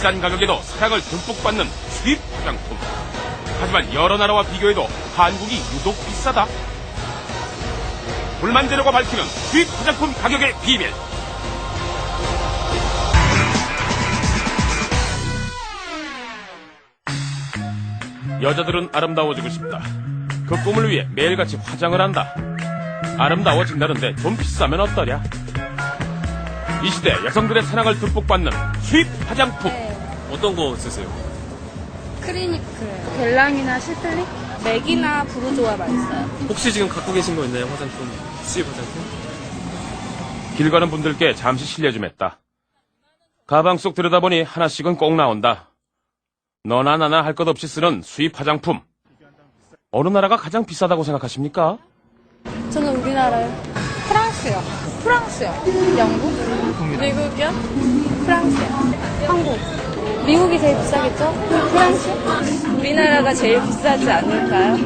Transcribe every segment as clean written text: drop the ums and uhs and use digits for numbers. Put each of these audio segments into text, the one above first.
비싼 가격에도 사랑을 듬뿍 받는 수입 화장품. 하지만 여러 나라와 비교해도 한국이 유독 비싸다. 불만 재료가 밝히는 수입 화장품 가격의 비밀. 여자들은 아름다워지고 싶다. 그 꿈을 위해 매일같이 화장을 한다. 아름다워진다는데 좀 비싸면 어떠랴? 이 시대 여성들의 사랑을 듬뿍 받는 수입 화장품. 어떤 거 쓰세요? 크리니크, 벨랑이나 시슬릭, 맥이나 브루조아 맛있어요. 혹시 지금 갖고 계신 거 있나요? 화장품, 수입 화장품? 길 가는 분들께 잠시 실례 좀 했다. 가방 속 들여다보니 하나씩은 꼭 나온다. 너나 나나 할 것 없이 쓰는 수입 화장품. 어느 나라가 가장 비싸다고 생각하십니까? 저는 우리나라요. 프랑스요. 프랑스요. 영국? 미국이요? 프랑스요. 한국. 미국이 제일 비싸겠죠? 프랑스? 우리나라가 제일 비싸지 않을까요?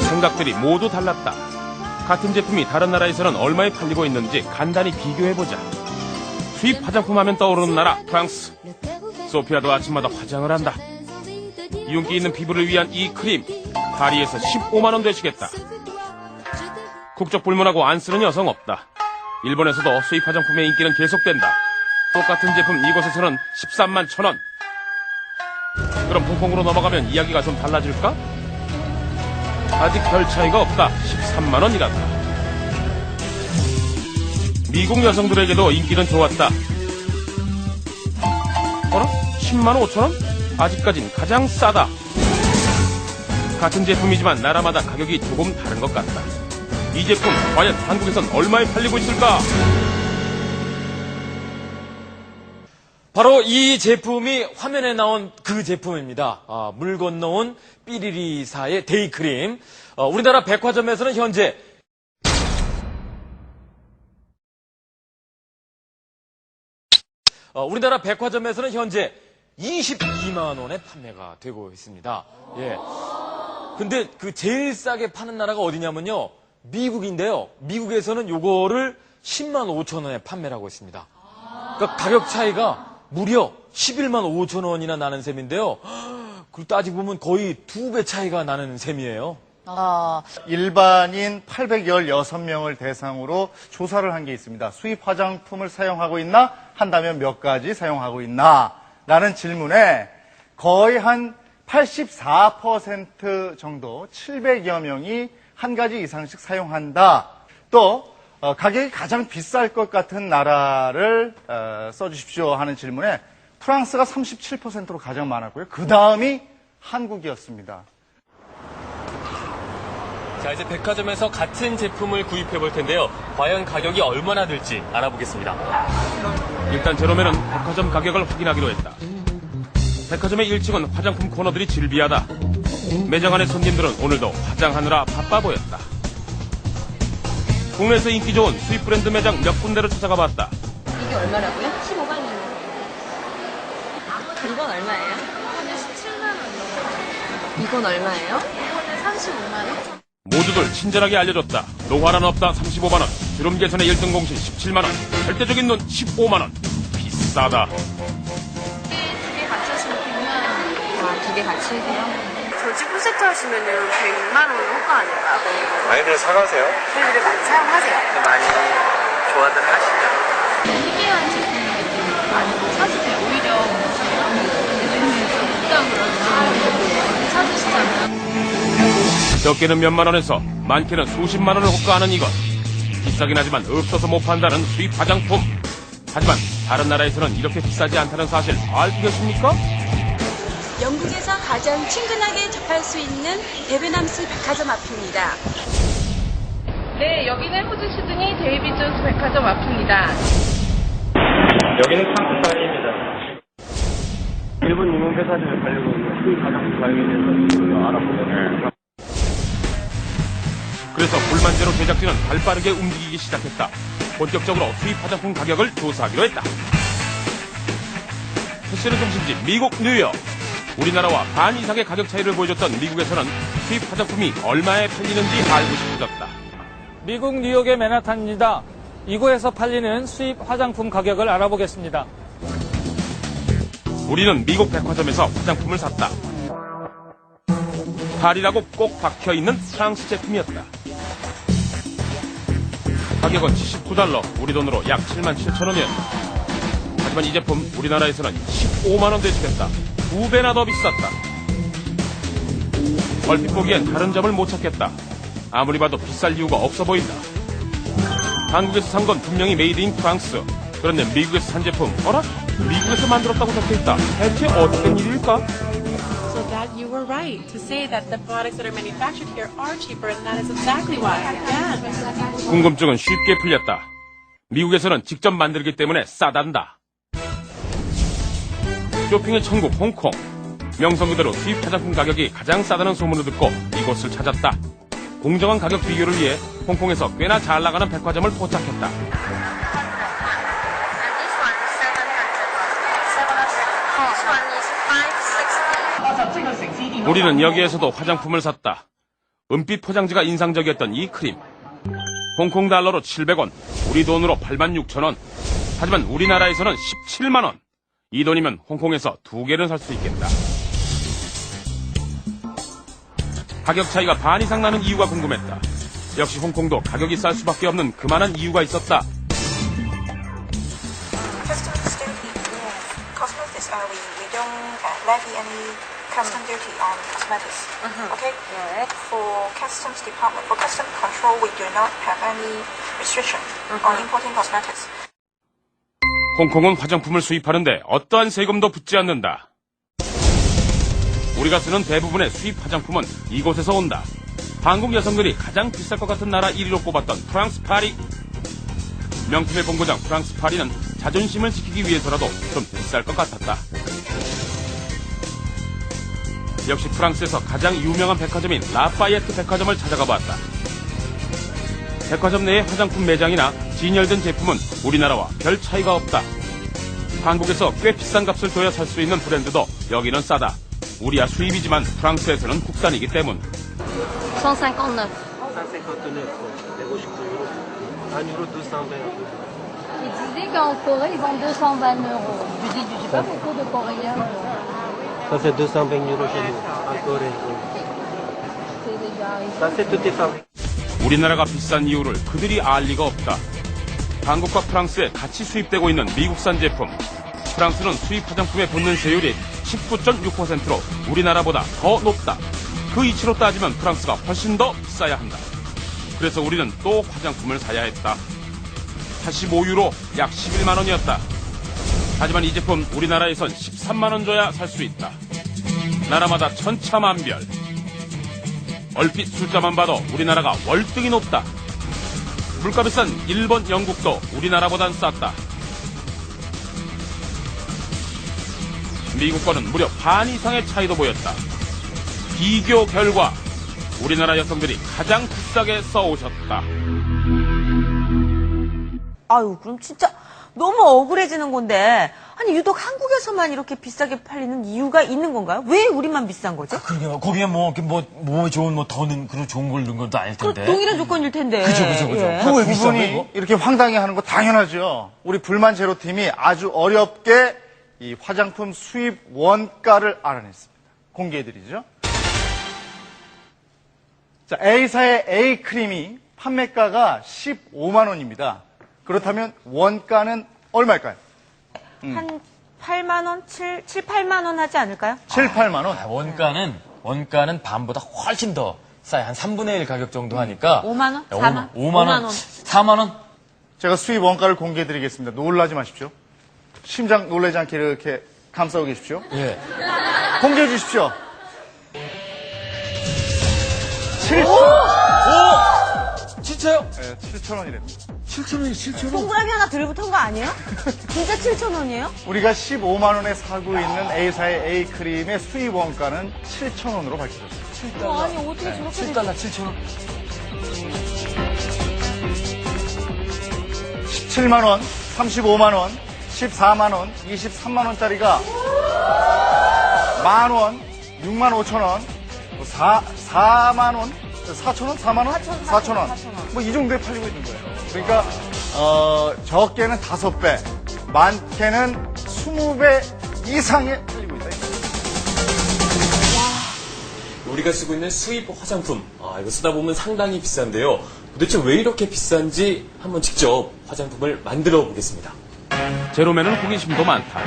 생각들이 모두 달랐다. 같은 제품이 다른 나라에서는 얼마에 팔리고 있는지 간단히 비교해보자. 수입 화장품 하면 떠오르는 나라 프랑스. 소피아도 아침마다 화장을 한다. 윤기 있는 피부를 위한 이 크림 파리에서 15만원 되시겠다. 국적 불문하고 안 쓰는 여성 없다. 일본에서도 수입 화장품의 인기는 계속된다. 똑같은 제품 이곳에서는 13만 1,000원. 그럼 홍콩으로 넘어가면 이야기가 좀 달라질까? 아직 별 차이가 없다. 13만원이란다. 미국 여성들에게도 인기는 좋았다. 어라? 10만 5천원? 아직까진 가장 싸다. 같은 제품이지만 나라마다 가격이 조금 다른 것 같다. 이 제품 과연 한국에선 얼마에 팔리고 있을까? 바로 이 제품이 화면에 나온 그 제품입니다. 물 건너온 삐리리사의 데이크림. 우리나라 백화점에서는 현재 우리나라 백화점에서는 현재 22만 원에 판매가 되고 있습니다. 예. 근데 그 제일 싸게 파는 나라가 어디냐면요. 미국인데요. 미국에서는 요거를 10만 5천 원에 판매를 하고 있습니다. 그러니까 가격 차이가 무려 11만 5천 원이나 나는 셈인데요. 그리고 따지고 보면 거의 2배 차이가 나는 셈이에요. 일반인 816명을 대상으로 조사를 한 게 있습니다. 수입 화장품을 사용하고 있나? 한다면 몇 가지 사용하고 있나? 라는 질문에 거의 한 84% 정도 700여 명이 한 가지 이상씩 사용한다. 또 가격이 가장 비쌀 것 같은 나라를 써주십시오 하는 질문에 프랑스가 37%로 가장 많았고요. 그 다음이 한국이었습니다. 자, 이제 백화점에서 같은 제품을 구입해 볼 텐데요. 과연 가격이 얼마나 들지 알아보겠습니다. 일단 제로맨은 백화점 가격을 확인하기로 했다. 백화점의 1층은 화장품 코너들이 질비하다. 매장 안의 손님들은 오늘도 화장하느라 바빠 보였다. 국내에서 인기 좋은 수입 브랜드 매장 몇 군데를 찾아가 봤다. 이게 얼마라고요? 15만 원. 이건 얼마예요? 이거는 17만 원. 이건 얼마예요? 이거는 35만 원. 모두들 친절하게 알려줬다. 노화란 없다 35만원, 주름 개선의 1등 공신 17만원, 절대적인 눈 15만원. 비싸다. 두 개 같이 하시면 100만 원. 두 개 같이 해요? 저지 풀세트 하시면은 100만 원 호가 아닐까요? 많이들 사가세요? 저희들이 많이 사용하세요. 많이 좋아들 하시죠? 희귀한 제품들이 많이 찾으세요. 오히려 부담으로 찾으시잖아요. 적게는 몇만 원에서 많게는 수십만 원을 호가하는 이것. 비싸긴 하지만 없어서 못 판다는 수입 화장품. 하지만 다른 나라에서는 이렇게 비싸지 않다는 사실 알고 계십니까? 영국에서 가장 친근하게 접할 수 있는 데베남스 백화점 앞입니다. 네, 여기는 호주 시드니 데이비 존스 백화점 앞입니다. 여기는 캉스타입니다. 일본 유명 회사들을 팔리고 있는 수입 화장품 가격에 대해서 알아보면 그래서 불만제로 제작진은 발빠르게 움직이기 시작했다. 본격적으로 수입 화장품 가격을 조사하기로 했다. 패션의 중심지 미국 뉴욕. 우리나라와 반 이상의 가격 차이를 보여줬던 미국에서는 수입 화장품이 얼마에 팔리는지 알고 싶어졌다. 미국 뉴욕의 맨하탄입니다. 이곳에서 팔리는 수입 화장품 가격을 알아보겠습니다. 우리는 미국 백화점에서 화장품을 샀다. 파리라고 꼭 박혀있는 프랑스 제품이었다. 가격은 $79, 우리 돈으로 약 77,000원이었다. 하지만 이 제품 우리나라에서는 15만원 대집했다. 2배나 더 비쌌다. 얼핏 보기엔 다른 점을 못 찾겠다. 아무리 봐도 비쌀 이유가 없어 보인다. 한국에서 산 건 분명히 메이드 인 프랑스. 그런데 미국에서 산 제품, 어라? 미국에서 만들었다고 적혀있다. 대체 어떤 일일까? So that you were right to say that the products that are manufactured here are cheaper, and that is exactly why. Yeah. 궁금증은 쉽게 풀렸다. 미국에서는 직접 만들기 때문에 싸단다. 쇼핑의 천국 홍콩. 명성 그대로 수입 화장품 가격이 가장 싸다는 소문을 듣고 이곳을 찾았다. 공정한 가격 비교를 위해 홍콩에서 꽤나 잘 나가는 백화점을 포착했다. 우리는 여기에서도 화장품을 샀다. 은빛 포장지가 인상적이었던 이 크림. 홍콩 달러로 700원, 우리 돈으로 86,000원. 하지만 우리나라에서는 17만원. 이 돈이면 홍콩에서 2개는 살 수 있겠다. 가격 차이가 반 이상 나는 이유가 궁금했다. 역시 홍콩도 가격이 쌀 수밖에 없는 그만한 이유가 있었다. Customs duty. Cosmetics, we don't levy any custom duty on cosmetics. Okay? For customs department, for custom control, we do not have any restriction on importing cosmetics. 홍콩은 화장품을 수입하는데 어떠한 세금도 붙지 않는다. 우리가 쓰는 대부분의 수입 화장품은 이곳에서 온다. 한국 여성들이 가장 비쌀 것 같은 나라 1위로 꼽았던 프랑스 파리. 명품의 본고장 프랑스 파리는 자존심을 지키기 위해서라도 좀 비쌀 것 같았다. 역시 프랑스에서 가장 유명한 백화점인 라파예트 백화점을 찾아가 봤다. 백화점 내의 화장품 매장이나 진열된 제품은 우리나라와 별 차이가 없다. 한국에서 꽤 비싼 값을 줘야 살 수 있는 브랜드도 여기는 싸다. 우리야 수입이지만 프랑스에서는 국산이기 때문. 159. 159, négocie pour euro. 1 euro 220. Ils disaient qu'en Corée, ils vendent 220 euros. J'ai pas beaucoup de Coréens. Ça c'est 220 euros chez nous, en Corée. C'est déjà arrivé. Ça c'est tout est fabriqué. 우리나라가 비싼 이유를 그들이 알 리가 없다. 한국과 프랑스에 같이 수입되고 있는 미국산 제품. 프랑스는 수입 화장품에 붙는 세율이 19.6%로 우리나라보다 더 높다. 그 이치로 따지면 프랑스가 훨씬 더 비싸야 한다. 그래서 우리는 또 화장품을 사야 했다. 85유로 약 11만 원이었다. 하지만 이 제품 우리나라에선 13만 원 줘야 살 수 있다. 나라마다 천차만별. 얼핏 숫자만 봐도 우리나라가 월등히 높다. 물가 비싼 일본, 영국도 우리나라보단 쌌다. 미국 거는 무려 반 이상의 차이도 보였다. 비교 결과 우리나라 여성들이 가장 비싸게 써오셨다. 아유, 그럼 진짜 너무 억울해지는 건데, 아니, 유독 한국에서만 이렇게 비싸게 팔리는 이유가 있는 건가요? 왜 우리만 비싼 거죠? 그러게요. 거기에 몸에 좋은 더는 그런 좋은 걸 넣은 것도 아닐 텐데. 동일한 조건일 텐데. 그죠. 예. 그거 왜 두 비싼 분이 거예요? 이렇게 황당해 하는 거 당연하죠. 우리 불만 제로팀이 아주 어렵게 이 화장품 수입 원가를 알아냈습니다. 공개해드리죠. 자, A사의 A 크림이 판매가가 15만 원입니다. 그렇다면 원가는 얼마일까요? 한 8만 원, 7, 8만 원 하지 않을까요? 7, 8만 원. 원가는 반보다 훨씬 더 싸요. 한 3분의 1 가격 정도 하니까. 5만 원? 5만 4만 원? 4만 원? 제가 수입 원가를 공개해드리겠습니다. 놀라지 마십시오. 심장 놀라지 않게 이렇게 감싸고 계십시오. 예. 공개해 주십시오. 7,000원. 진짜요? 네, 7,000원이랍니다. 7,000원이 동그라미 하나 들붙은 거 아니에요? 진짜 7,000원이에요? 우리가 15만 원에 사고 있는 A사의 A 크림의 수입 원가는 7,000원으로 밝혀졌습니다. 아니, 어떻게 저렇게 7달러 7,000원. 17만 원, 35만 원, 14만 원, 23만 원짜리가 만 원, 6만 5천 원, 4만 원, 4천 원, 4만 원, 4천 원. 뭐 이 정도에 팔리고 있는 거예요. 그러니까 적게는 5배, 많게는 20배 이상에 팔리고 있다. 우리가 쓰고 있는 수입 화장품. 이거 쓰다 보면 상당히 비싼데요. 도대체 왜 이렇게 비싼지 한번 직접 화장품을 만들어 보겠습니다. 제로맨은 호기심도 많다.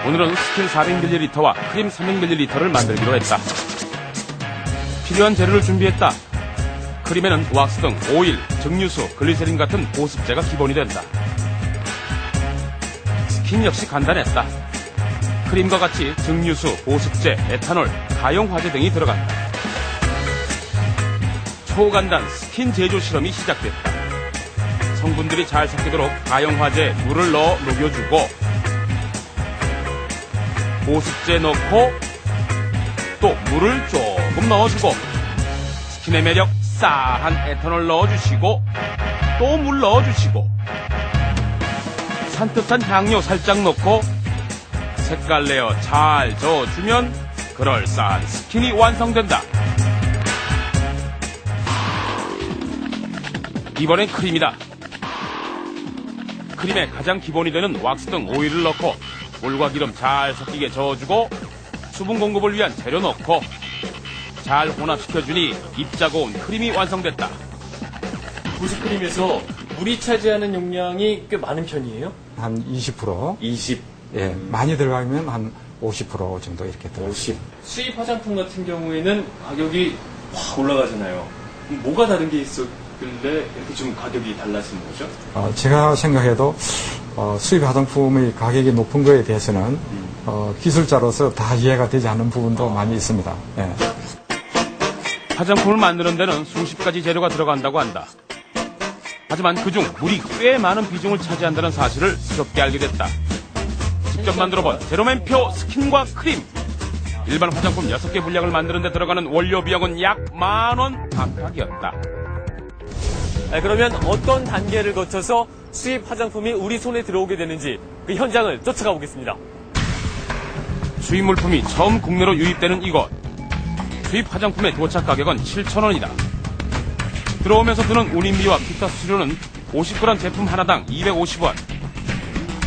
오늘은 스킨 400ml와 크림 300ml를 만들기로 했다. 필요한 재료를 준비했다. 크림에는 왁스 등 오일, 증류수, 글리세린 같은 보습제가 기본이 된다. 스킨 역시 간단했다. 크림과 같이 증류수, 보습제, 에탄올, 가용화제 등이 들어간다. 초간단 스킨 제조 실험이 시작됐다. 성분들이 잘 섞이도록 가용화제 물을 넣어 녹여주고 보습제 넣고 또 물을 조금 넣어주고 스킨의 매력 싸한 에탄올 넣어주시고 또 물 넣어주시고 산뜻한 향료 살짝 넣고 색깔 내어 잘 저어주면 그럴싸한 스킨이 완성된다. 이번엔 크림이다. 크림에 가장 기본이 되는 왁스 등 오일을 넣고 물과 기름 잘 섞이게 저어주고 수분 공급을 위한 재료 넣고 잘 혼합시켜주니 입자고운 크림이 완성됐다. 보습크림에서 물이 차지하는 용량이 꽤 많은 편이에요? 한 20%. 20. 예, 많이 들어가면 한 50% 정도 이렇게 들어가요. 50. 수입 화장품 같은 경우에는 가격이 확 올라가잖아요. 뭐가 다른 게 있었길래 이렇게 좀 가격이 달라지는 거죠? 제가 생각해도 수입 화장품의 가격이 높은 거에 대해서는 기술자로서 다 이해가 되지 않는 부분도 많이 있습니다. 예. 화장품을 만드는 데는 수십 가지 재료가 들어간다고 한다. 하지만 그중 물이 꽤 많은 비중을 차지한다는 사실을 새롭게 알게 됐다. 직접 만들어본 제로맨표 스킨과 크림. 일반 화장품 6개 분량을 만드는 데 들어가는 원료 비용은 약 10,000원 각각이었다. 그러면 어떤 단계를 거쳐서 수입 화장품이 우리 손에 들어오게 되는지 그 현장을 쫓아가 보겠습니다. 수입 물품이 처음 국내로 유입되는 이곳. 수입 화장품의 도착 가격은 7,000원이다. 들어오면서 드는 운임비와 기타 수수료는 50g 제품 하나당 250원.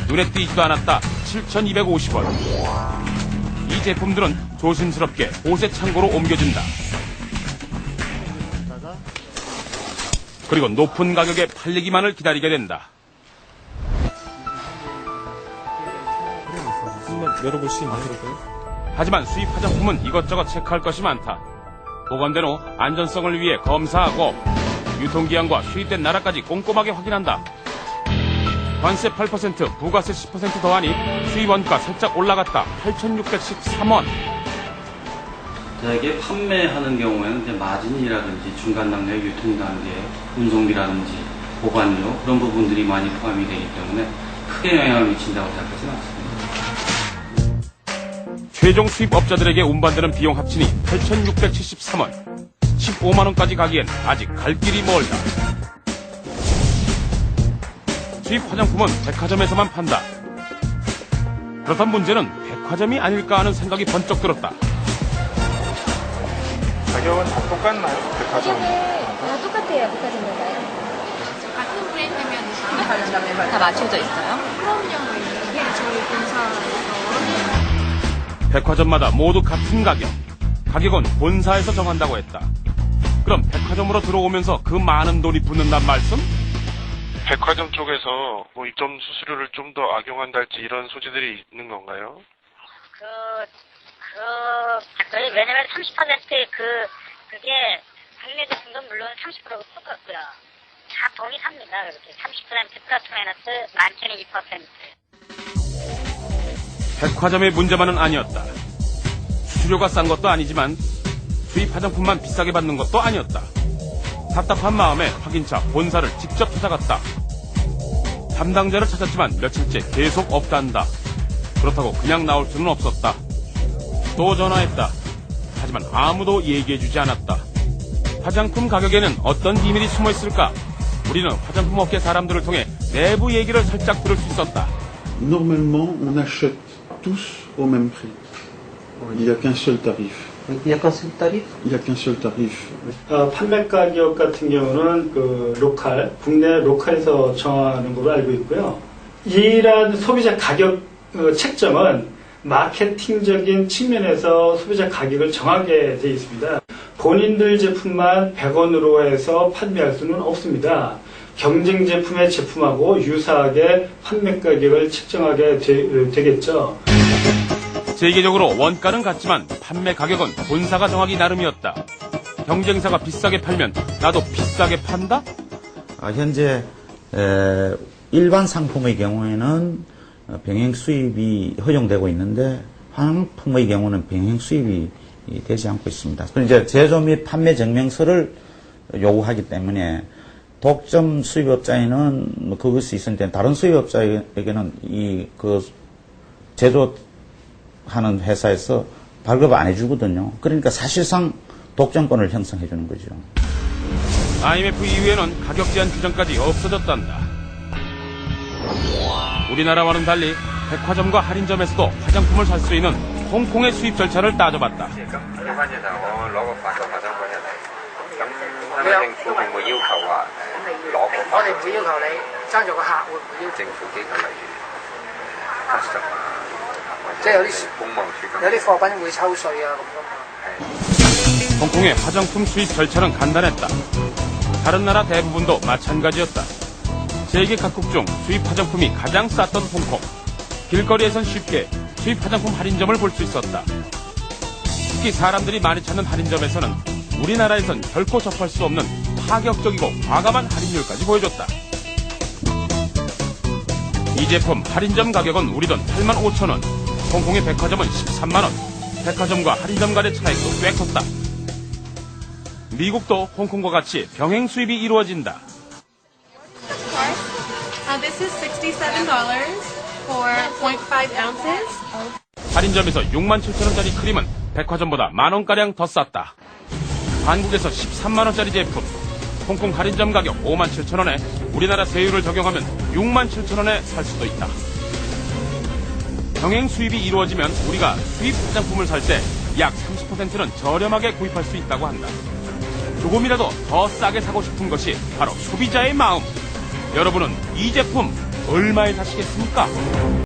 눈에 띄지도 않았다. 7,250원. 이 제품들은 조심스럽게 보세 창고로 옮겨진다. 그리고 높은 가격에 팔리기만을 기다리게 된다. 한번 열어볼 수 있나요? 하지만 수입 화장품은 이것저것 체크할 것이 많다. 보관된 후 안전성을 위해 검사하고 유통기한과 수입된 나라까지 꼼꼼하게 확인한다. 관세 8%, 부가세 10% 더하니 수입 원가 살짝 올라갔다. 8,613원. 이게 판매하는 경우에는 이제 마진이라든지 중간 단계, 유통 단계, 운송비라든지 보관료 그런 부분들이 많이 포함이 되기 때문에 크게 영향을 미친다고 생각하지는 않습니다. 최종 수입업자들에게 운반되는 비용 합치니 8,673원. 15만원까지 가기엔 아직 갈 길이 멀다. 수입 화장품은 백화점에서만 판다. 그렇단 문제는 백화점이 아닐까 하는 생각이 번쩍 들었다. 가격은 다 똑같나요? 백화점? 다 똑같아요. 백화점마다요. 같은 브랜드면 다 맞춰져 있어요? 그럼요. 이게 저희 본사에서 백화점마다 모두 같은 가격. 가격은 본사에서 정한다고 했다. 그럼 백화점으로 들어오면서 그 많은 돈이 붙는단 말씀? 백화점 쪽에서 뭐 입점 수수료를 좀 더 악용한다 할지 이런 소지들이 있는 건가요? 왜냐면 30% 그게 국내 제품도 물론 30%가 똑같고요. 다 동일합니다. 그렇게 30% 플러스 마이너스 11,2%. 백화점의 문제만은 아니었다. 수수료가 싼 것도 아니지만 수입 화장품만 비싸게 받는 것도 아니었다. 답답한 마음에 확인차 본사를 직접 찾아갔다. 담당자를 찾았지만 며칠째 계속 없단다. 그렇다고 그냥 나올 수는 없었다. 또 전화했다. 하지만 아무도 얘기해주지 않았다. 화장품 가격에는 어떤 비밀이 숨어있을까? 우리는 화장품 업계 사람들을 통해 내부 얘기를 살짝 들을 수 있었다. Normalement, on achète tous au même prix. Il n'y a qu'un seul tarif. Il n'y a qu'un seul tarif? Il n'y a qu'un seul tarif. 판매 가격 같은 경우는 국내 로컬에서 정하는 걸로 알고 있고요. 이러한 소비자 가격 책정은 마케팅적인 측면에서 소비자 가격을 정하게 되어 있습니다. 본인들 제품만 100원으로 해서 판매할 수는 없습니다. 경쟁 제품의 제품하고 유사하게 판매 가격을 책정하게 되겠죠. 세계적으로 원가는 같지만 판매 가격은 본사가 정하기 나름이었다. 경쟁사가 비싸게 팔면 나도 비싸게 판다? 현재 일반 상품의 경우에는 병행 수입이 허용되고 있는데 화장품의 경우는 병행 수입이 되지 않고 있습니다. 이제 제조 및 판매 증명서를 요구하기 때문에 독점 수입업자에는 그것이 있었는데 다른 수입업자에게는 제조하는 회사에서 발급 안 해주거든요. 그러니까 사실상 독점권을 형성해 주는 거죠. IMF 이후에는 가격 제한 규정까지 없어졌단다. 우리나라와는 달리 백화점과 할인점에서도 화장품을 살 수 있는 홍콩의 수입 절차를 따져봤다. 홍콩의 화장품 수입 절차는 간단했다. 다른 나라 대부분도 마찬가지였다. 세계 각국 중 수입 화장품이 가장 쌌던 홍콩. 길거리에선 쉽게 수입 화장품 할인점을 볼 수 있었다. 특히 사람들이 많이 찾는 할인점에서는 우리나라에선 결코 접할 수 없는 파격적이고 과감한 할인율까지 보여줬다. 이 제품 할인점 가격은 우리 돈 85,000원, 홍콩의 백화점은 13만원, 백화점과 할인점 간의 차이도 꽤 컸다. 미국도 홍콩과 같이 병행 수입이 이루어진다. This is $67 for 0.5 ounces. 할인점에서 67,000원짜리 크림은 백화점보다 만원가량 더 쌌다. 한국에서 13만원짜리 제품, 홍콩 할인점 가격 57,000원에 우리나라 세율을 적용하면 67,000원에 살 수도 있다. 병행 수입이 이루어지면 우리가 수입 화장품을 살 때 약 30%는 저렴하게 구입할 수 있다고 한다. 조금이라도 더 싸게 사고 싶은 것이 바로 소비자의 마음. 여러분은 이 제품 얼마에 사시겠습니까?